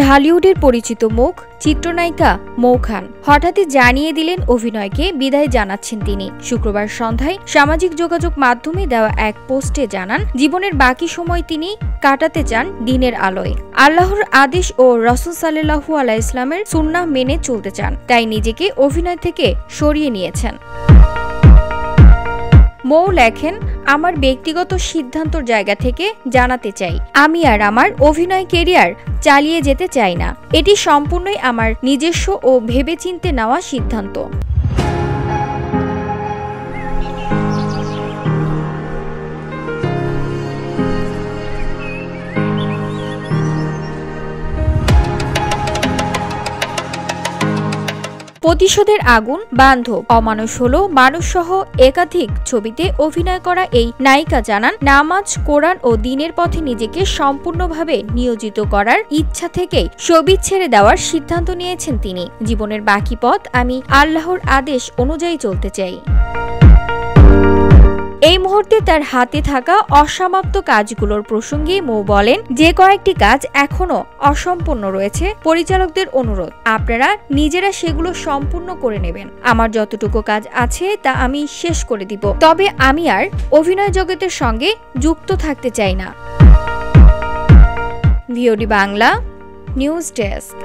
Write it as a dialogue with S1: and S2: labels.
S1: ঢালিউডের পরিচিত মুখ চিত্রনায়িকা মৌ খান হঠাৎই জানিয়ে দিলেন অভিনয়কে বিদায় জানাচ্ছেন তিনি। শুক্রবার সন্ধ্যায় সামাজিক যোগাযোগ মাধ্যমে দেওয়া এক পোস্টে জানান, জীবনের বাকি সময় তিনি কাটাতে চান দিনের আলোয়। আল্লাহর আদেশ ও রাসূল সাল্লাল্লাহু আলাইহি ওয়াসাল্লামের সুন্নাহ মেনে চলতে চান, তাই নিজেকে অভিনয় থেকে সরিয়ে নিয়েছেন। মৌ লেখেন, আমার ব্যক্তিগত সিদ্ধান্তর জায়গা থেকে জানাতে চাই, আমি আর আমার অভিনয় ক্যারিয়ার চালিয়ে যেতে চাই না। এটি সম্পূর্ণই আমার নিজস্ব ও ভেবেচিন্তে নেওয়া সিদ্ধান্ত। প্রতিশোধের আগুন, বান্ধব, অমানুষ হলো মানুষ সহ একাধিক ছবিতে অভিনয় করা এই নায়িকা জানান, নামাজ, কোরআন ও দ্বীনের পথে নিজেকে সম্পূর্ণভাবে নিয়োজিত করার ইচ্ছা থেকেই ছবি ছেড়ে দেওয়ার সিদ্ধান্ত নিয়েছেন তিনি। জীবনের বাকি পথ আমি আল্লাহর আদেশ অনুযায়ী চলতে চাই। এই মুহূর্তে তার হাতে থাকা অসমাপ্ত কাজগুলোর প্রসঙ্গে মৌ বলেন, যে কয়েকটি কাজ এখনো অসম্পূর্ণ রয়েছে, পরিচালকদের অনুরোধ আপনারা নিজেরা সেগুলো সম্পূর্ণ করে নেবেন। আমার যতটুকু কাজ আছে তা আমি শেষ করে দিব, তবে আমি আর অভিনয় জগতের সঙ্গে যুক্ত থাকতে চাই না। VOD Bangla news desk.